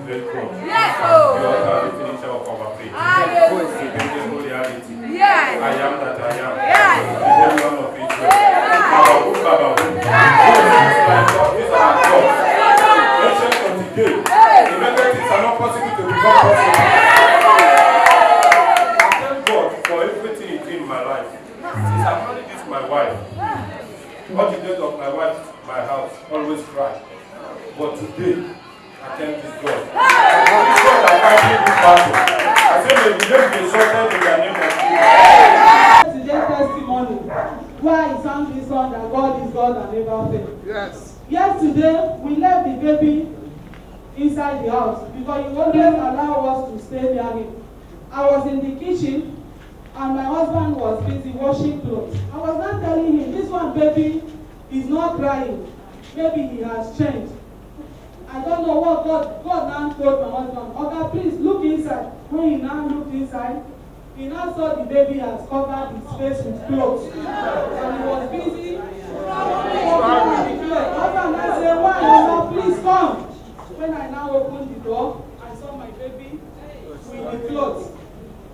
great God. Yes. You are the finisher of our faith. Hallelujah. The beautiful reality. Yes. I am that I am. Yes. The Holy One of Israel. Bababu, Bababu. These are our gods. Ancient of the day. The many things are not possible to become possible. I thank God for everything He did in my life. Since I married this my wife, all the days of my wife, my house, always cry. But today, I thank this God. This God that fighting this battle. I say, may the name be exalted in the name of Jesus. Today's testimony, why I sang this song that God is God and never fail. Yes. Yesterday, we left the baby inside the house because he always allow us to stay near him. I was in the kitchen and my husband was busy washing clothes. I was not telling him, this one baby is not crying. Maybe he has changed. I don't know what God now told my husband. Okay, please look inside. When he now looked inside, he now saw the baby has covered his face with clothes. And he was busy covering the clothes. Husband now said, why, Mama, please come. When I now opened the door, I saw my baby with the clothes.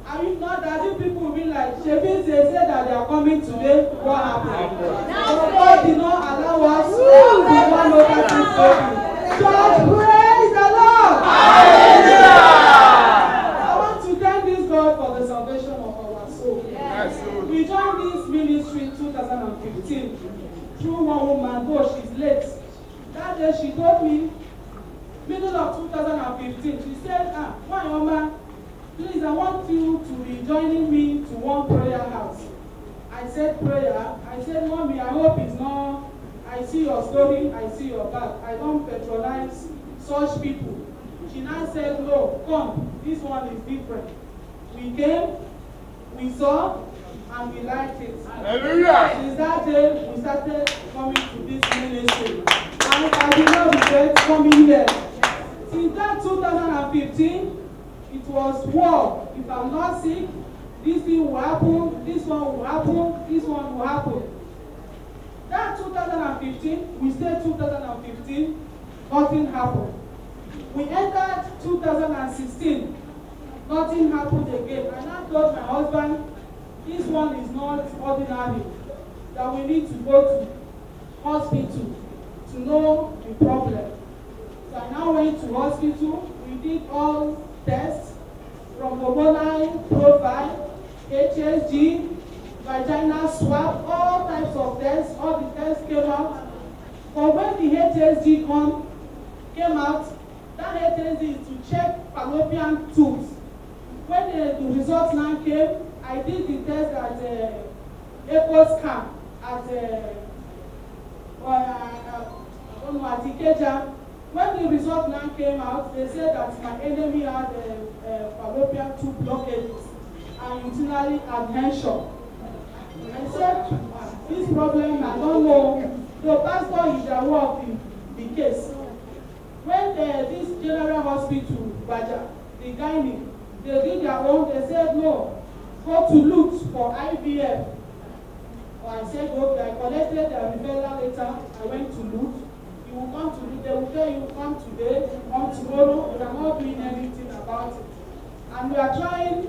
And if not, that you people will be like, Shebi, they said that they are coming today. What happened? So God did not allow us to run over this baby. Church, praise the Lord! Hallelujah! I want to thank this God for the salvation of our soul. Yes. We joined this ministry in 2015 through one woman, though she's late. That day she told me, middle of 2015, she said, my mama, please, I want you to be joining me to one prayer house. I said, prayer? I said, Mommy, I hope it's not, I see your story, I see your back. I don't patronize such people. She now said, no, come, this one is different. We came, we saw, and we liked it. Hallelujah. Since that day, we started coming to this ministry. And I did not regret coming here. Since that 2015, it was war. If I'm not sick, this thing will happen, this one will happen, this one will happen. That 2015, we stayed 2015, nothing happened. We entered 2016, nothing happened again. I now told my husband, this one is not ordinary, that we need to go to hospital to know the problem. So I now went to hospital, we did all tests from hormonal profile, HSG, vaginal swab, all types of tests, all the tests came out. But when the HSG came out, that HSG is to check fallopian tubes. When the results now came, I did the test at echo scan at Ikeja. When the result now came out, they said that my enemy had fallopian tube blockages and urinary adhesion. I said, this problem, I don't know. The pastor is aware of the case. When this general hospital, Baja, the gynae, they did their own, they said, no, go to look for IVF. I said, okay, I collected the referral letter, I went to look. You will come to look, they will tell you, come today, come tomorrow, we are not doing anything about it. And we are trying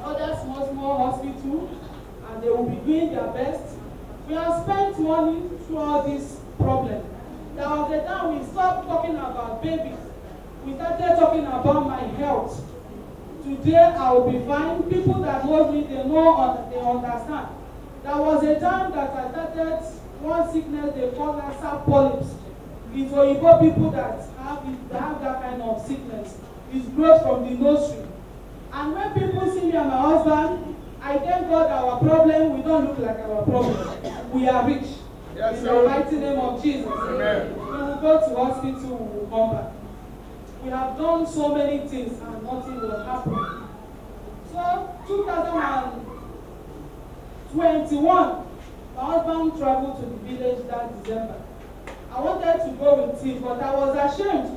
other small hospitals, and they will be doing their best. We have spent money through all this problem. There was a time we stopped talking about babies. We started talking about my health. Today I will be fine. People that know me, they know, they understand. There was a time that I started one sickness they call nasal polyps. It's Oyibo people that have that kind of sickness. It's growth from the nursery. And when people see me and my husband, I thank God our problem, we don't look like our problem. We are rich. Yes, in the mighty name of Jesus. Amen. We will go to hospital, we will come back. We have done so many things and nothing will happen. So 2021, my husband traveled to the village that December. I wanted to go with him, but I was ashamed.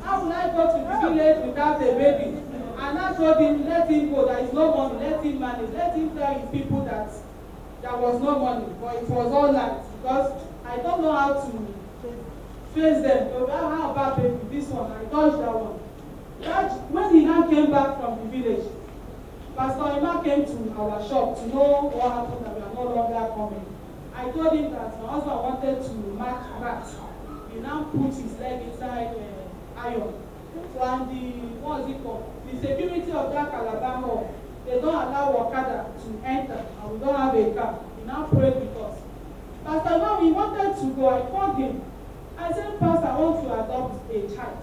How will I go to the village without a baby? And I told him, let him go, there is no money, let him manage. Let him tell his people that there was no money, but it was all right. Because I don't know how to face them. So how about baby? This one, I dodged that one. came back from the village. Pastor Emma came to our shop to know what happened, that we are no longer coming. I told him that my husband wanted to match rats. He now put his leg inside iron. So, and what is it called? The security of that Calabar hall, they don't allow Okada to enter, and we don't have a car. He now prayed with us. Pastor Emma, we wanted to go. I called him. I said, Pastor, I want to adopt a child.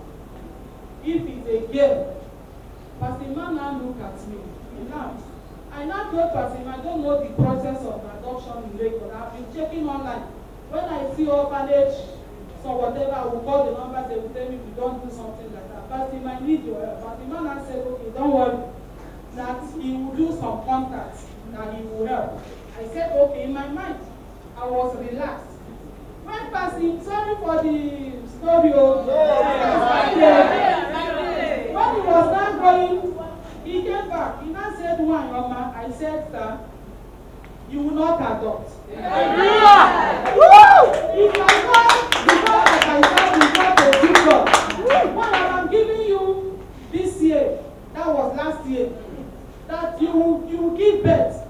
If it's a girl, Pastor Emma now looked at me. He laughed. I now told Pastor Emma, I don't know the process of adoption in Lagos. I've been checking online. When I see orphanage, so whatever, I will call the numbers, they will tell me we don't do something like that. Pastor Emma, I need your help. Pastor Emma now said, okay, don't worry. That he will do some contacts, that he will help. I said, okay, in my mind, I was relaxed. When Pastor, sorry for the story, when he was not going, he came back. He now said, one, Mama, I said, sir, you will not adopt. Yeah. If I go, because I said, you got a good God. What I'm giving you this year, that was last year, that you will give birth.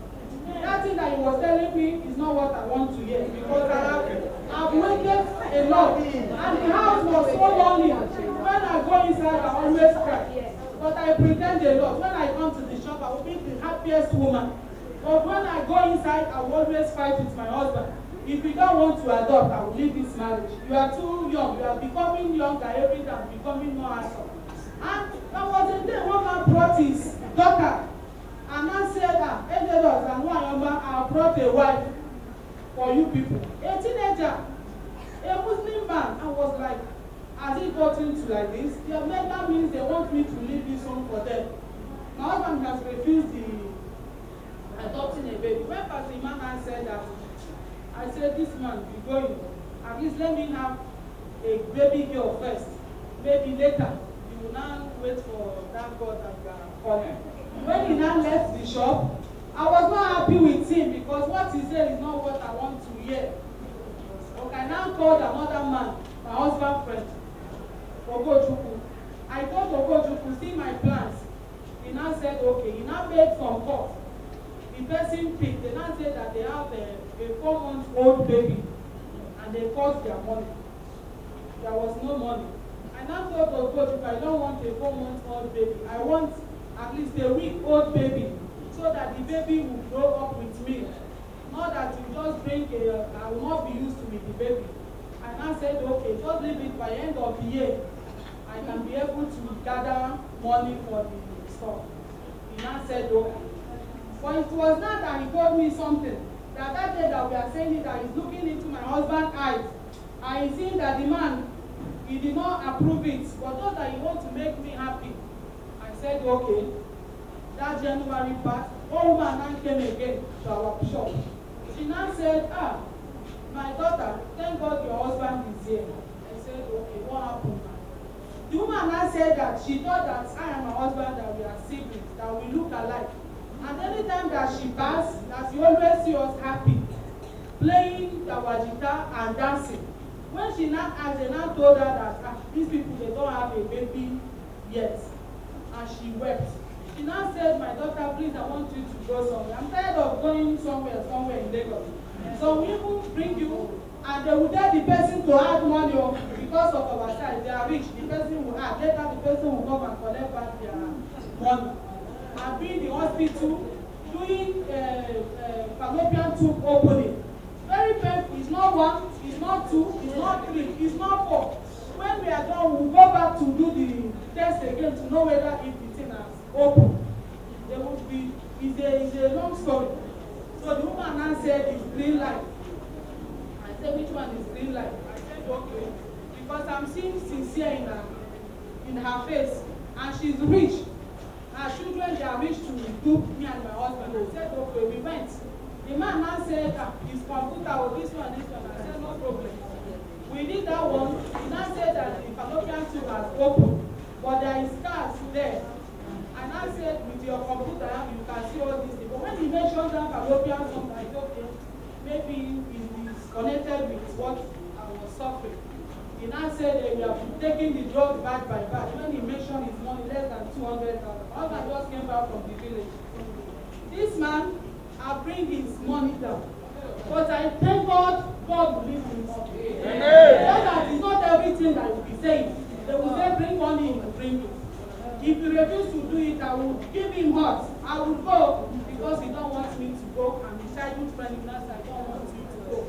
That thing that he was telling me is not what I want to hear, because I've waited a lot, and the house was so lonely. When I go inside, I always cry. But I pretend a lot. When I come to the shop, I will be the happiest woman. But when I go inside, I will always fight with my husband. If you don't want to adopt, I will leave this marriage. You are too young. You are becoming younger every day, becoming more handsome. And there was a day one man brought his daughter, and I said, Ejedos and one I brought a wife for you people. A teenager, a Muslim man. I was like, has it gotten to like this? That means they want me to leave this home for them. My husband has refused the adopting a baby. When Pastor Imana said that, I said, this man, be going. At least let me have a baby girl first. Maybe later, you will now wait for that God that you are calling. When he now left the shop, I was not happy with him, because what he said is not what I want to hear. Okay, I now called another man, my husband's friend, Ogojuku. I told Ogojuku, see my plans. He now said, okay. He now made some calls. The person picked. They now said that they have a 4-month-old baby, and they cost their money. There was no money. I now told Ogojuku, I don't want a 4-month-old baby. I want at least a week-old baby, so that the baby will grow up with me. Not that you just bring I will not be used to with the baby. I now said, okay, just leave it by end of the year. I can be able to gather money for the store. He now said, okay. But it was not that he told me something. That day that we are saying it, that he's looking into my husband's eyes. I seen that the man, he did not approve it, but thought that he want to make me happy. I said, okay. That January passed, one woman now came again to our shop. She now said, my daughter, thank God your husband is here. I said, okay, what happened? The woman now said that she thought that I and my husband, that we are siblings, that we look alike. And anytime that she passed, that she always see us happy, playing the wajita and dancing. When she now asked, they now told her that these people, they don't have a baby yet. And she wept. She now said, my daughter, please, I want you to go somewhere. I'm tired of going somewhere in Lagos. So we will bring you, and they will tell the person to add money because of our size. They are rich. The person will add. Later, the person will come and collect back their money. I've been in the hospital doing fallopian tube opening. Very painful. It's not one, it's not two, it's not three, it's not four. When we are done, we'll go back to do the test again to know whether if the thing has opened. There will be, it's a long story. So the woman now said it's green light. I said, which one is green light? I said, okay. Because I'm seeing sincere in her face. And she's rich. Her children, they are rich to do me and my husband. I said, okay, we went. The man now said, his computer, this one. I said, no problem. We did that one. He now said that the fallopian tube has opened, but there is scars there. And I said, with your computer, you can see all these things. But when he mentioned that fallopian tube, I said, okay, maybe it is connected with what I was suffering. He now said we have taken the drug batch by batch. When he mentioned his money, less than 2 200,000. My husband just came back from the village. This man, I bring his money down. But I thank God, God will leave him up. So that it's not everything that will be saying. They will say, bring money, he will bring it. If you refuse to do it, I will give him hurt. I will go because he don't want me to go. I'm a childhood friend, I don't want you to go.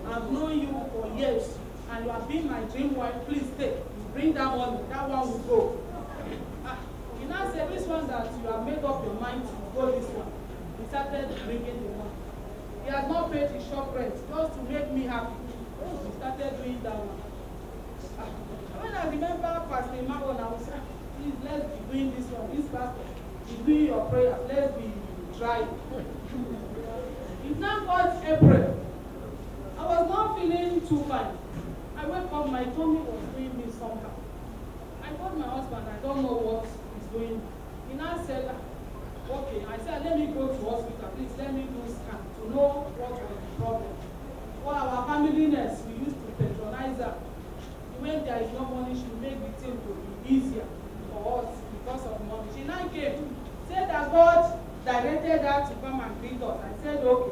I've known you for years, and you have been my dream wife. Please stay. Bring that money. That one will go. You now say this one that you have made up your mind to go this one. He started bringing the money. He has not paid his shop rent just to make me happy. He started doing that one. When I remember Pastor Imao, I was saying, please, let's be doing this one. This pastor, be doing your prayer. Let's be trying. It's now got April. I was not feeling too fine. I woke up, my tummy was doing me somehow. I told my husband, I don't know what he's doing. He now said, okay. I said, let me go to hospital. Please let me do scan to know what was the problem. For our family nurse, we used to patronize her. When there is no money, she make the thing to be easier for us because of money. She now came, said that God directed her to come and greet us. I said, okay.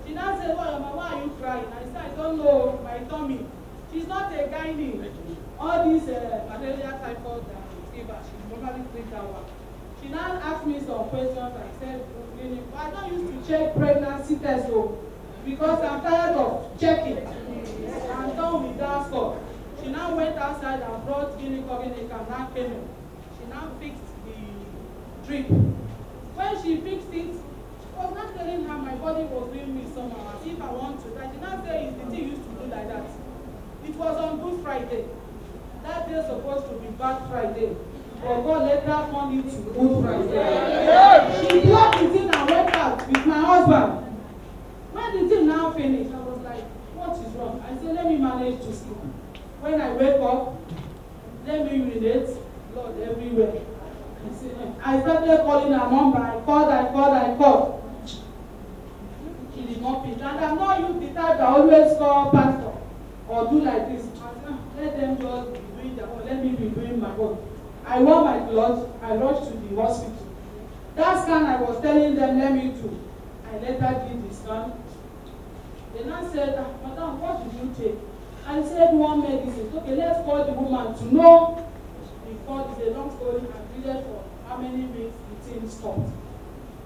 She now said, well, Mama, why are you crying? I said, I don't know, my tummy. She's not a gynae. All these malaria typhoid fever, she normally treat that one. She now asked me some questions. I said, I don't used to check pregnancy tests because I'm tired of checking. I'm done with that stuff. She now went outside and brought gynecologic and now came in. She now fixed the drip. When she fixed it, I was not telling her my body was doing me somehow, as if I want to die. She now said, the thing used to do like that. It was on Good Friday. That day supposed to be Bad Friday. But God let her turn it to Good Friday. She blocked the thing and went out with my husband. When the thing now finished, I was like, what is wrong? I said, let me manage to sleep. When I wake up, let me urinate blood everywhere. I started calling her number. I called. She did not pick. And I'm not used the type that always call pastor or do like this. Let them just be doing their own. Let me be doing my own. I wore my clothes. I rushed to the hospital. That scan I was telling them, let me do. I let her give the scan. They now said, Madam, what did you take? I said, one medicine. Okay, let's call the woman to know. Because it's a long story. I pleaded for how many minutes the thing stopped.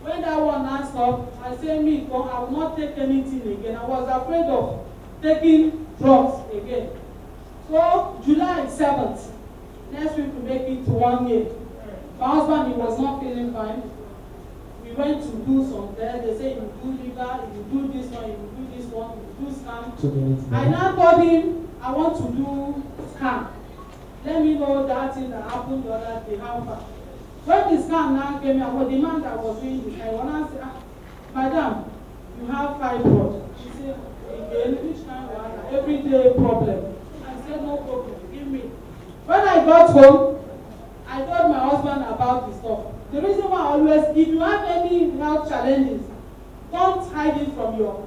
When that one now stopped, I said, I will not take anything again. I was afraid of taking drugs again. So, July 7th, next week we make it to 1 year. My husband, he was not feeling fine. We went to do some tests. They say, you do liver, you do this one, you do this one, you do scan. I now told him, I want to do scan. Let me know that thing that happened the other day, how far. When the scan now came out, the man that was doing this, I want to say, Madam, you have fibroid. She said, again, which kind of one? Everyday problem. I said, no problem, give me. When I got home, I told my husband about the stuff. The reason why I always, if you have any health challenges, don't hide it from your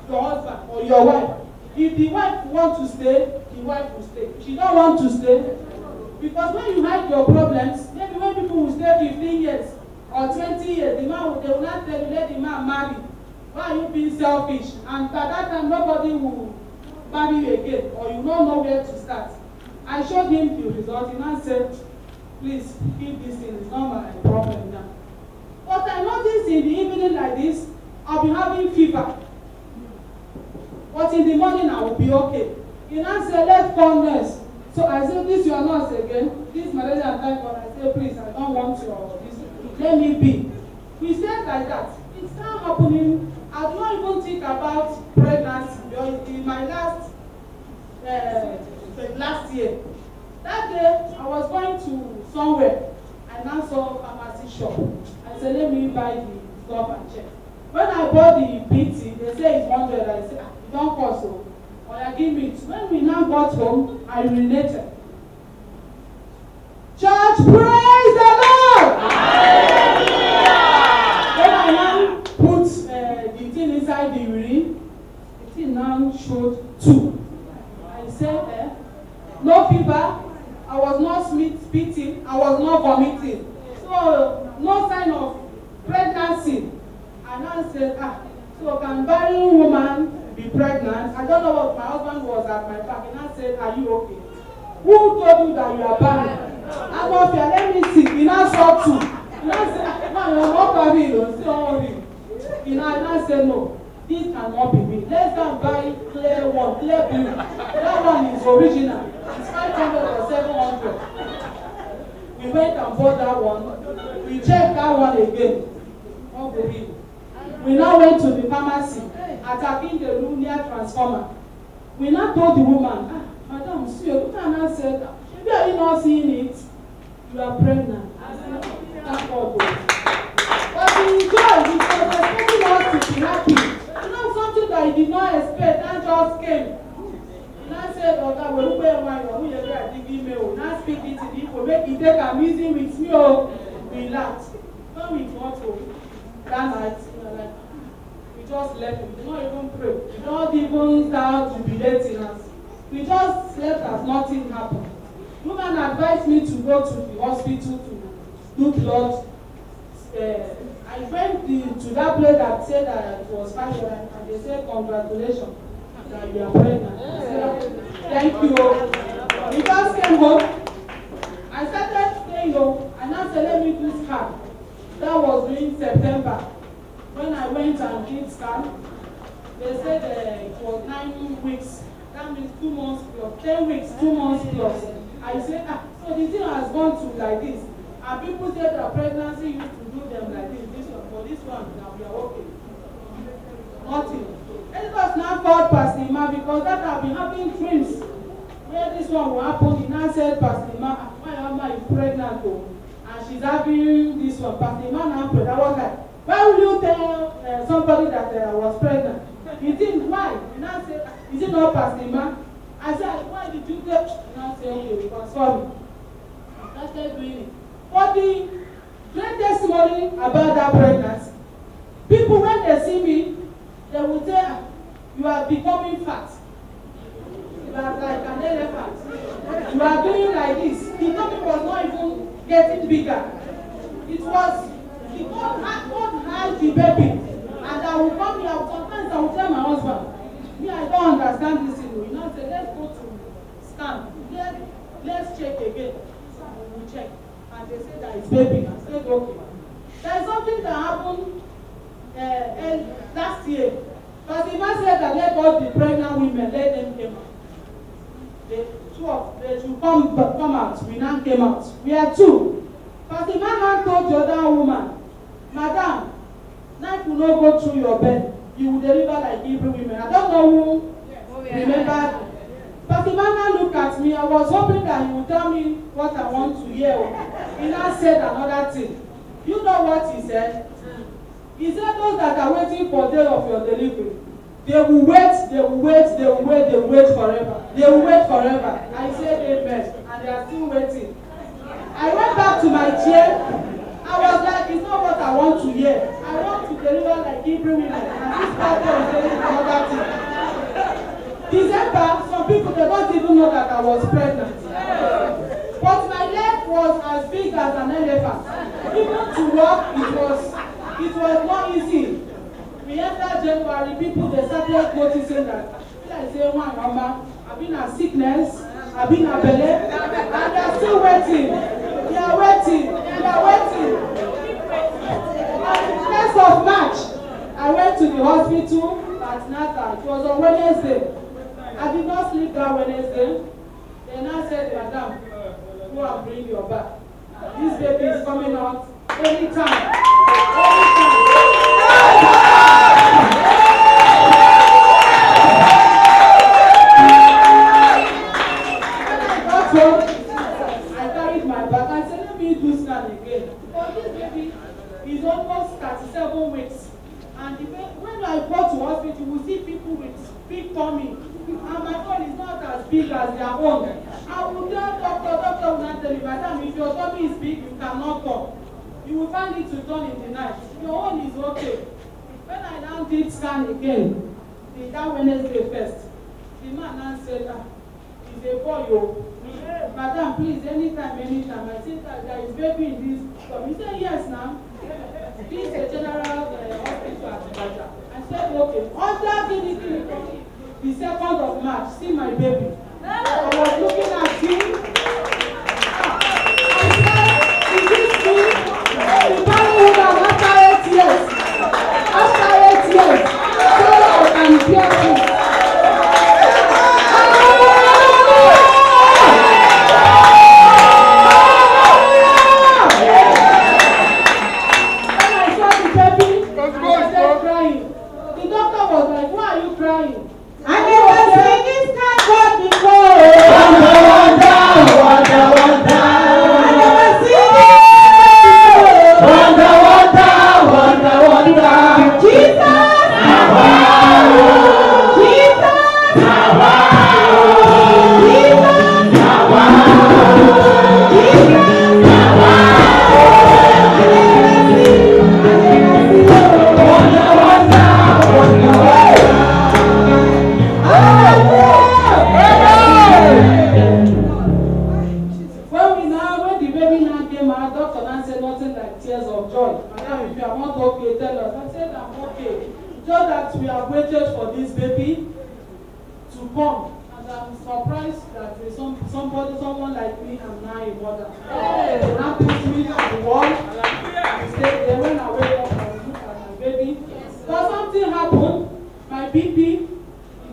husband or your wife. If the wife wants to stay, the wife will stay. If she don't want to stay, because when you hide your problems, maybe when people will stay 15 years or 20 years, they will not tell you, let the man marry. Why are you being selfish? And by that time, nobody will marry you again, or you don't know where to start. I showed him the result, and I said, please, keep this thing, it's not my problem now. But I noticed in the evening like this, I'll be having fever. But in the morning, I will be okay. He now said, let's call nurse. So I said, this your nurse again. This malaria and typhoid. I said, please, I don't want your this. Let me be. We said like that. It's now happening. I don't even think about pregnancy. In my last year, that day, I was going to somewhere. I now saw a pharmacy shop. I said, let me buy the stuff and check. When I bought the PT, they say it's 100. I said, don't cost so. Or I give it. When we now got home, I urinated. Church, praise the Lord! When I now put the thing inside the urine, the thing now showed 2. I said, no fever. I was not spitting. I was not vomiting. So no sign of pregnancy. And I said, so can barren woman be pregnant? I don't know what my husband was at my back. And I said, are you okay? Who told you that you are barren? I'm up here, let me see. He now saw two. And I said, no, you're not barren, don't say all you. And I said, no. This cannot be me. Let's go and buy clear one, clear blue. That one is original. It's 500 or 700. We went and bought that one. We checked that one again. Unbelievable. We now went to the pharmacy, attacking the room near transformer. We now told the woman, Madam, see, you can said, maybe are you not seeing it? You are pregnant. I said, thank God. But the joy, he was expecting us to be happy. Something that he did not expect, that just came. And I said, oh, that will be why you are giving me. Now speak it to people, make it take a meeting with me or relax. When we got home that night, we just left. We did not even pray. We don't even start jubilating us. We just slept as nothing happened. The woman advised me to go to the hospital to do blood. I went to that place that said that it was fibroid, and they said, congratulations, that you are pregnant. I said, thank you. We just came home. I started staying home, and I said, let me do scan. That was during September. When I went and did scan, they said it was 9 weeks. That means 2 months plus. 10 weeks, 2 months plus. I said, so the thing has gone to like this. And people said that pregnancy used to do them like this. For this one, now we are okay. Nothing. Let us now call Pastor Ima because that have been having dreams where this one will happen. He now said, Pastor Ima, my mama is pregnant though, and she's having this one. Pastor Ima now prayed. I was like, why will you tell somebody that I was pregnant? He didn't. Why? He now said, is it not Pastor Ima? I said, why did you tell? He now said, okay, because sorry. I started doing it. But the great testimony about that pregnancy. People, when they see me, they will say, you are becoming fat. You are like an elephant. You are doing like this. The tummy was not even getting bigger. It was, God had the baby. And I will come here, sometimes I will tell my husband, me, I don't understand this thing. You know, say, let's go to scan. Let's check again. We will check. And they say that it's baby. I said, okay. There's something that happened last year. Pastor Iman said that let all the pregnant women, let them come out. They should come out. We now came out. We are 2. Pastor Iman told the other woman, Madam, knife will not go through your bed. You will deliver like Hebrew women. I don't know who remember. Pastor Iman looked at me. I was hoping that he would tell me what I want to hear. He now said another thing. You know what he said? He said those that are waiting for the day of your delivery, they will wait, they will wait, they will wait, they will wait forever. They will wait forever. I said amen, and they are still waiting. I went back to my chair. I was like, it's not what I want to hear. I want to deliver like Hebrew women, and this pastor is saying another thing. December, some people, they don't even know that I was pregnant. But my leg was as big as an elephant. Even to walk, it was not easy. We entered January, people, they started noticing that. I say, one mama, I've been a sickness, I've been a belly, and they're still waiting. They are waiting. They are waiting. On the 1st of March, I went to the hospital at Nata. It was on Wednesday. I did not sleep that Wednesday. Then I said, Madam, go and bring your bag. This baby is coming out anytime. I carried my bag and said, let me do scan again. But this baby is almost 37 weeks. And when I go to hospital, we see people with big tummy. And my own is not as big as their own. I will tell doctor will not tell you, Madam, if your tummy is big, you cannot come. You will find it to turn in the night. Your own is okay. When I now did scan again, that Wednesday first, the man now said, he's a boy, Madam, please, anytime. I said that there is baby in this club. He said, yes, now. This is a general hospital at Ibadan. I said, okay. Under the 2nd of March, see my baby. I was looking at him. I said, is this me? You carry him down after 8 years. After 8 years. So I can hear him. Someone like me, I'm now a mother. They now put me on the wall. They went away and looked at my baby. But something happened. My BP,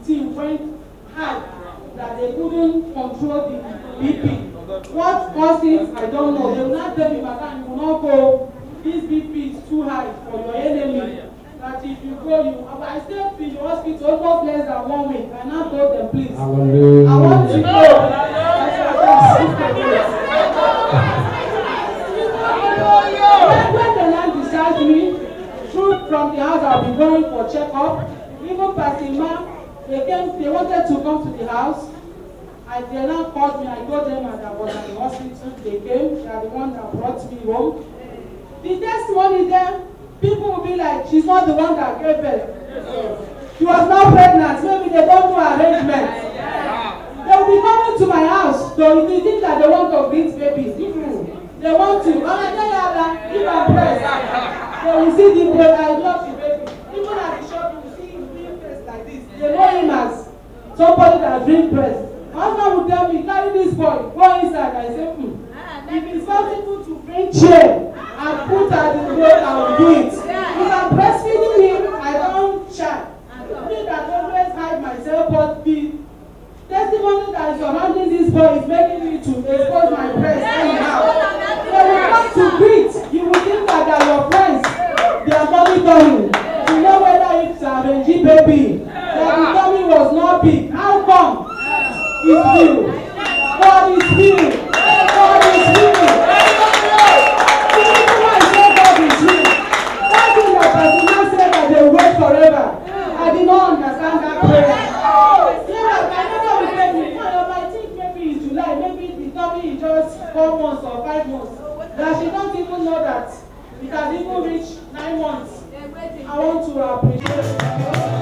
it went high. That they couldn't control the BP. What caused it, I don't know. They will not tell me, madam, you will not go. This BP is too high for your enemy. That if you go, I stayed in the hospital almost less than 1 week. I now told them, please. Hallelujah. I want to know. When the Lord discharged me, from the house I'll be going for checkup. Even Pastor they wanted to come to the house. They now called me. I told them that I was at the hospital. They came. They are the one that brought me home. The testimony there, people will be like, she's not the one that gave birth. She was not pregnant. Maybe they don't do arrangement. They will be coming to my house. So if you think that they want to bring babies, they want to. And I tell you that, give her breast. They will see the baby. I love the baby. Even at the shop, you will see him doing breast like this. They know him as somebody that brings breast. My husband will tell me, carry this boy, go inside. I say, if it's possible to bring chair and put her in the road, I will do it. If I'm breastfeeding him, I don't shy. Me that always hide myself, but the testimony that is surrounding this boy is making me to expose my breast anyhow. They will come to greet. You will think that they are your friends. They are monitoring to know whether it's a Benji baby. That the tummy was not big. How come? It's real. God is real. God is real. The reason why I say God is real. That thing that Pastor said that they will wait forever. I did not understand that prayer. I think maybe it's July, maybe the tummy is just 4 months or 5 months. That she don't even know that it has even reached 9 months. I want to appreciate it.